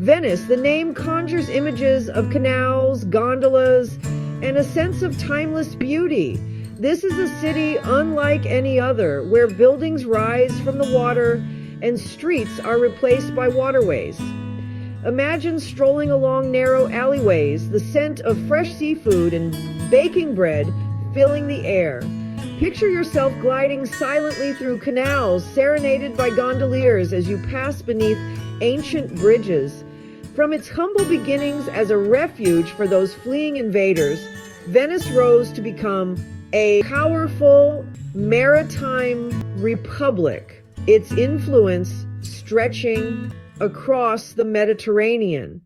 Venice, the name conjures images of canals, gondolas, and a sense of timeless beauty. This is a city unlike any other, where buildings rise from the water and streets are replaced by waterways. Imagine strolling along narrow alleyways, the scent of fresh seafood and baking bread filling the air. Picture yourself gliding silently through canals, serenaded by gondoliers as you pass beneath ancient bridges. From its humble beginnings as a refuge for those fleeing invaders, Venice rose to become a powerful maritime republic, its influence stretching across the Mediterranean.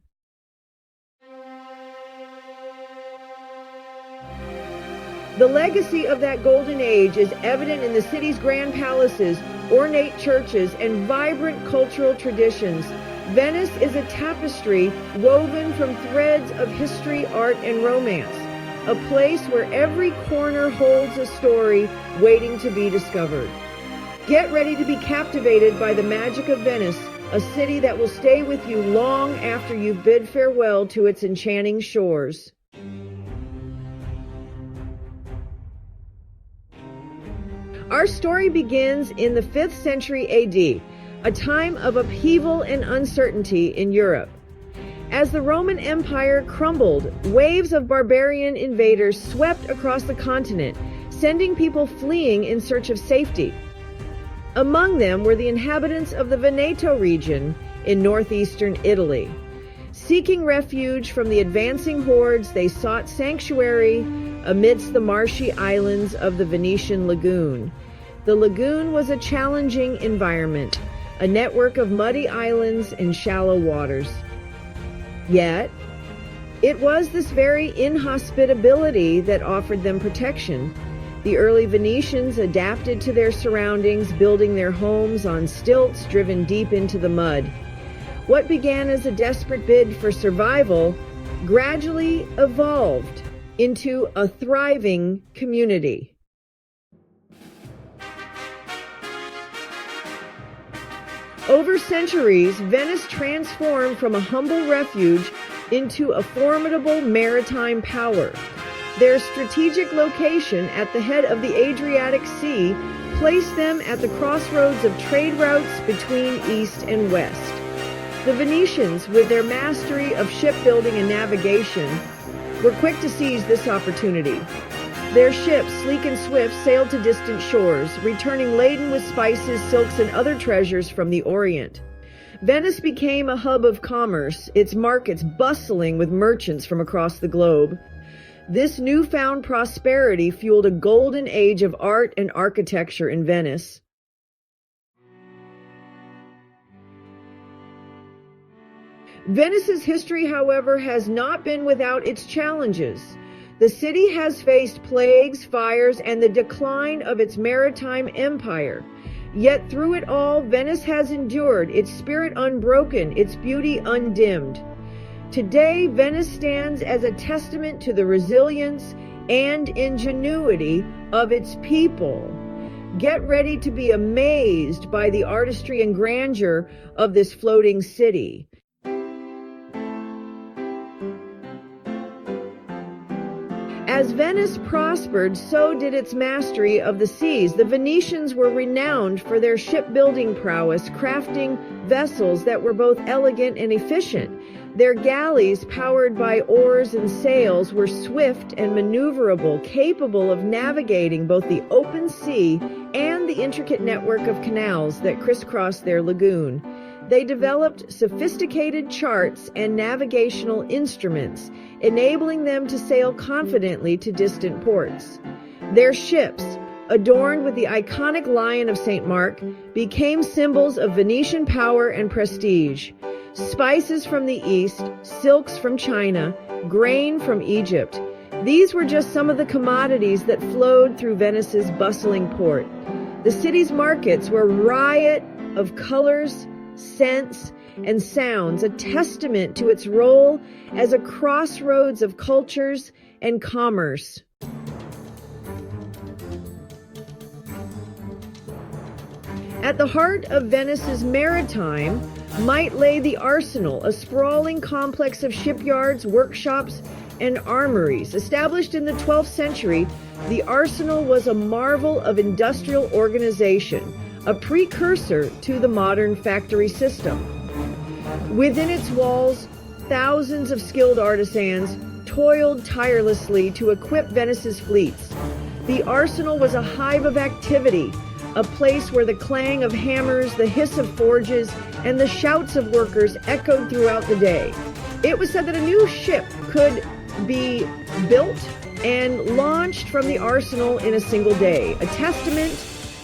The legacy of that golden age is evident in the city's grand palaces, ornate churches, and vibrant cultural traditions. Venice is a tapestry woven from threads of history, art, and romance, a place where every corner holds a story waiting to be discovered. Get ready to be captivated by the magic of Venice, a city that will stay with you long after you've bid farewell to its enchanting shores. Our story begins in the 5th century AD, a time of upheaval and uncertainty in Europe. As the Roman Empire crumbled, waves of barbarian invaders swept across the continent, sending people fleeing in search of safety. Among them were the inhabitants of the Veneto region in northeastern Italy. Seeking refuge from the advancing hordes, they sought sanctuary amidst the marshy islands of the Venetian Lagoon. The lagoon was a challenging environment, a network of muddy islands and shallow waters. Yet, it was this very inhospitability that offered them protection. The early Venetians adapted to their surroundings, building their homes on stilts driven deep into the mud. What began as a desperate bid for survival gradually evolved into a thriving community. Over centuries, Venice transformed from a humble refuge into a formidable maritime power. Their strategic location at the head of the Adriatic Sea placed them at the crossroads of trade routes between East and West. The Venetians, with their mastery of shipbuilding and navigation, were quick to seize this opportunity. Their ships, sleek and swift, sailed to distant shores, returning laden with spices, silks, and other treasures from the Orient. Venice became a hub of commerce, its markets bustling with merchants from across the globe. This newfound prosperity fueled a golden age of art and architecture in Venice. Venice's history, however, has not been without its challenges. The city has faced plagues, fires, and the decline of its maritime empire. Yet through it all, Venice has endured, its spirit unbroken, its beauty undimmed. Today, Venice stands as a testament to the resilience and ingenuity of its people. Get ready to be amazed by the artistry and grandeur of this floating city. As Venice prospered, so did its mastery of the seas. The Venetians were renowned for their shipbuilding prowess, crafting vessels that were both elegant and efficient. Their galleys, powered by oars and sails, were swift and maneuverable, capable of navigating both the open sea and the intricate network of canals that crisscrossed their lagoon. They developed sophisticated charts and navigational instruments, enabling them to sail confidently to distant ports. Their ships, adorned with the iconic Lion of St. Mark, became symbols of Venetian power and prestige. Spices from the East, silks from China, grain from Egypt. These were just some of the commodities that flowed through Venice's bustling port. The city's markets were a riot of colors, scents, and sounds, a testament to its role as a crossroads of cultures and commerce. At the heart of Venice's maritime might lay the Arsenal, a sprawling complex of shipyards, workshops, and armories. Established in the 12th century, the Arsenal was a marvel of industrial organization, a precursor to the modern factory system. Within its walls, thousands of skilled artisans toiled tirelessly to equip Venice's fleets. The Arsenal was a hive of activity, a place where the clang of hammers, the hiss of forges, and the shouts of workers echoed throughout the day. It was said that a new ship could be built and launched from the Arsenal in a single day, a testament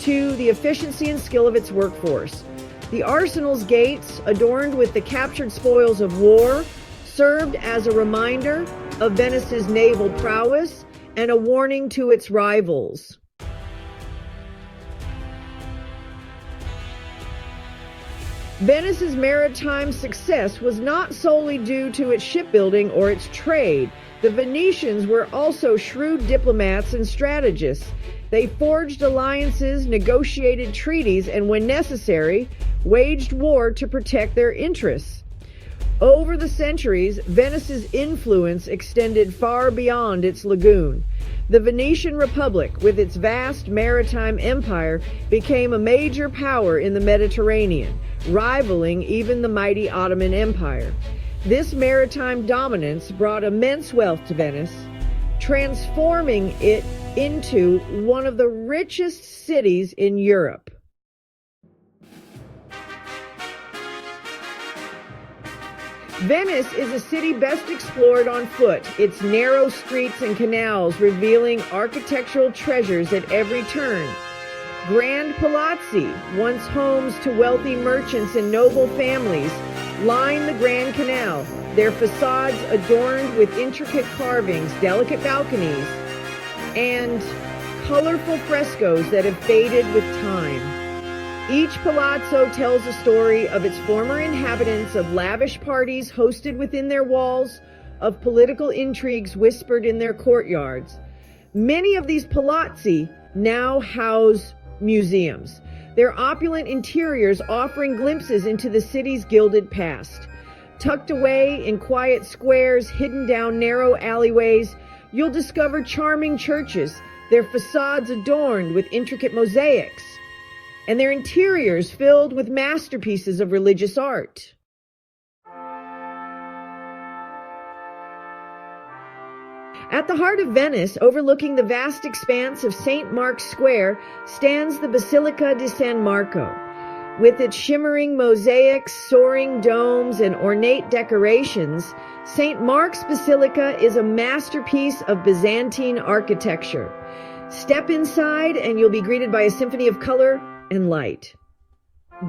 to the efficiency and skill of its workforce. The Arsenal's gates, adorned with the captured spoils of war, served as a reminder of Venice's naval prowess and a warning to its rivals. Venice's maritime success was not solely due to its shipbuilding or its trade. The Venetians were also shrewd diplomats and strategists. They forged alliances, negotiated treaties, and when necessary, waged war to protect their interests. Over the centuries, Venice's influence extended far beyond its lagoon. The Venetian Republic, with its vast maritime empire, became a major power in the Mediterranean, rivaling even the mighty Ottoman Empire. This maritime dominance brought immense wealth to Venice, transforming it into one of the richest cities in Europe. Venice is a city best explored on foot, its narrow streets and canals revealing architectural treasures at every turn. Grand palazzi, once homes to wealthy merchants and noble families, line the Grand Canal, their facades adorned with intricate carvings, delicate balconies, and colorful frescoes that have faded with time. Each palazzo tells a story of its former inhabitants, of lavish parties hosted within their walls, of political intrigues whispered in their courtyards. Many of these palazzi now house museums, their opulent interiors offering glimpses into the city's gilded past. Tucked away in quiet squares, hidden down narrow alleyways, you'll discover charming churches, their facades adorned with intricate mosaics, and their interiors filled with masterpieces of religious art. At the heart of Venice, overlooking the vast expanse of St. Mark's Square, stands the Basilica di San Marco. With its shimmering mosaics, soaring domes, and ornate decorations, St. Mark's Basilica is a masterpiece of Byzantine architecture. Step inside and you'll be greeted by a symphony of color and light.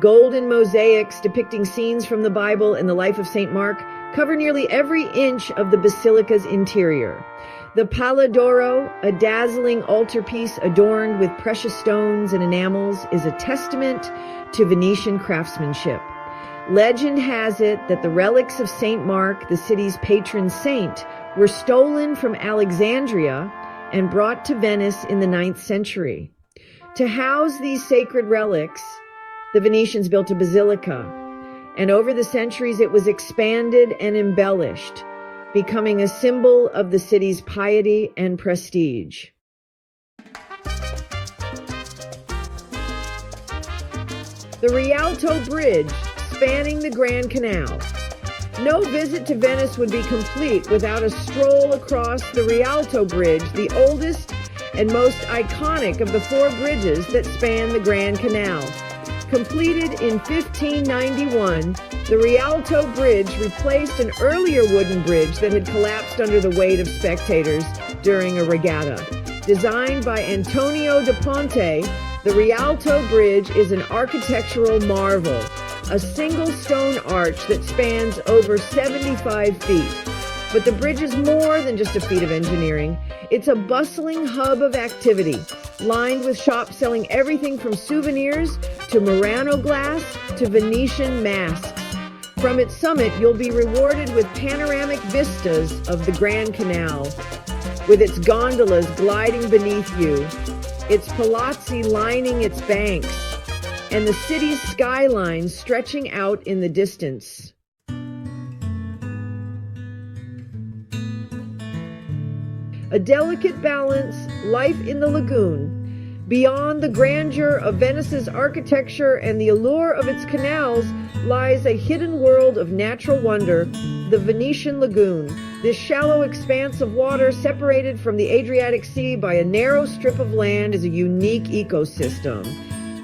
Golden mosaics depicting scenes from the Bible and the life of St. Mark cover nearly every inch of the basilica's interior. The Palla d'Oro, a dazzling altarpiece adorned with precious stones and enamels, is a testament to Venetian craftsmanship. Legend has it that the relics of St. Mark, the city's patron saint, were stolen from Alexandria and brought to Venice in the 9th century. To house these sacred relics, the Venetians built a basilica, and over the centuries it was expanded and embellished, becoming a symbol of the city's piety and prestige. The Rialto Bridge, spanning the Grand Canal. No visit to Venice would be complete without a stroll across the Rialto Bridge, the oldest and most iconic of the 4 bridges that span the Grand Canal. Completed in 1591, the Rialto Bridge replaced an earlier wooden bridge that had collapsed under the weight of spectators during a regatta. Designed by Antonio da Ponte, the Rialto Bridge is an architectural marvel, a single stone arch that spans over 75 feet. But the bridge is more than just a feat of engineering. It's a bustling hub of activity, lined with shops selling everything from souvenirs to Murano glass to Venetian masks. From its summit, you'll be rewarded with panoramic vistas of the Grand Canal, with its gondolas gliding beneath you, its palazzi lining its banks, and the city's skyline stretching out in the distance. A delicate balance, life in the lagoon. Beyond the grandeur of Venice's architecture and the allure of its canals lies a hidden world of natural wonder, the Venetian Lagoon. This shallow expanse of water separated from the Adriatic Sea by a narrow strip of land is a unique ecosystem,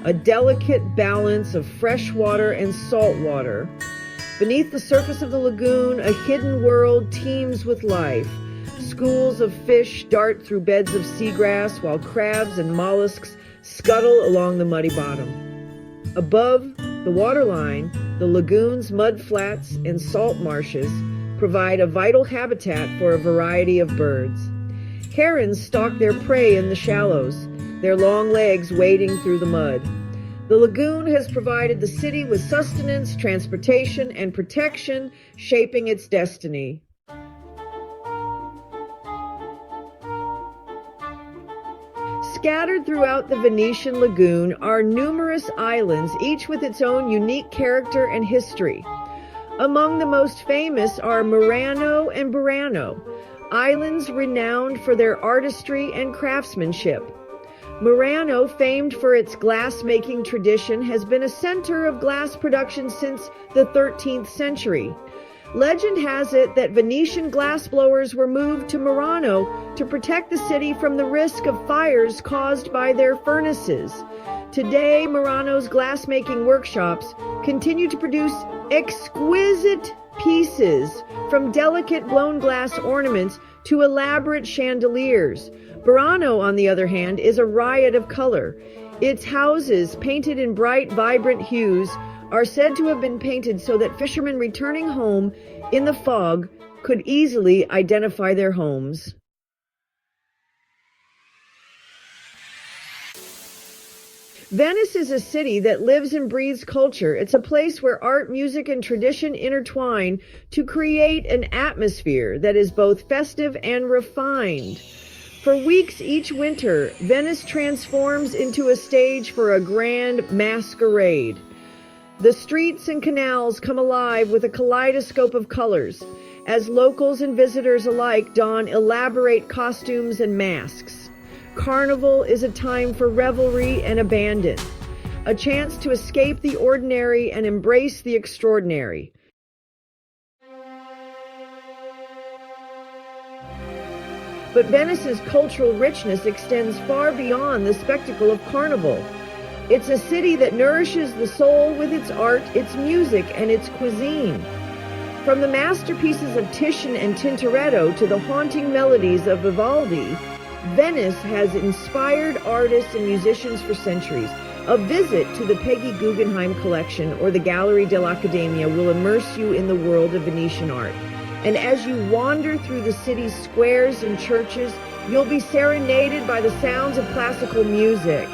a delicate balance of fresh water and salt water. Beneath the surface of the lagoon, a hidden world teems with life. Schools of fish dart through beds of seagrass while crabs and mollusks scuttle along the muddy bottom. Above the waterline, the lagoon's mud flats and salt marshes provide a vital habitat for a variety of birds. Herons stalk their prey in the shallows, their long legs wading through the mud. The lagoon has provided the city with sustenance, transportation, and protection, shaping its destiny. Scattered throughout the Venetian lagoon are numerous islands, each with its own unique character and history. Among the most famous are Murano and Burano, islands renowned for their artistry and craftsmanship. Murano, famed for its glass-making tradition, has been a center of glass production since the 13th century. Legend has it that Venetian glassblowers were moved to Murano to protect the city from the risk of fires caused by their furnaces. Today, Murano's glass-making workshops continue to produce exquisite pieces, from delicate blown glass ornaments to elaborate chandeliers. Burano, on the other hand, is a riot of color. Its houses, painted in bright, vibrant hues, are said to have been painted so that fishermen returning home in the fog could easily identify their homes. Venice is a city that lives and breathes culture. It's a place where art, music, and tradition intertwine to create an atmosphere that is both festive and refined. For weeks each winter, Venice transforms into a stage for a grand masquerade. The streets and canals come alive with a kaleidoscope of colors, as locals and visitors alike don elaborate costumes and masks. Carnival is a time for revelry and abandon, a chance to escape the ordinary and embrace the extraordinary. But Venice's cultural richness extends far beyond the spectacle of Carnival. It's a city that nourishes the soul with its art, its music, and its cuisine. From the masterpieces of Titian and Tintoretto to the haunting melodies of Vivaldi, Venice has inspired artists and musicians for centuries. A visit to the Peggy Guggenheim collection or the Gallery dell'Accademia will immerse you in the world of Venetian art. And as you wander through the city's squares and churches, you'll be serenaded by the sounds of classical music.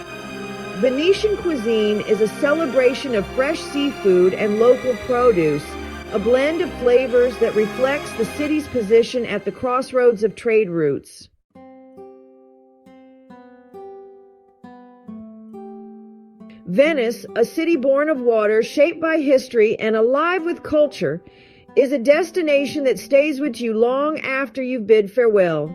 Venetian cuisine is a celebration of fresh seafood and local produce, a blend of flavors that reflects the city's position at the crossroads of trade routes. Venice, a city born of water, shaped by history, and alive with culture, is a destination that stays with you long after you've bid farewell.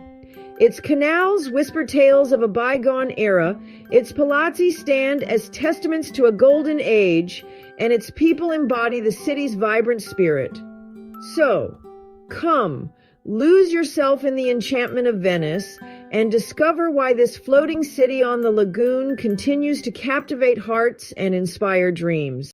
Its canals whisper tales of a bygone era, its palazzi stand as testaments to a golden age, and its people embody the city's vibrant spirit. So, come, lose yourself in the enchantment of Venice, and discover why this floating city on the lagoon continues to captivate hearts and inspire dreams.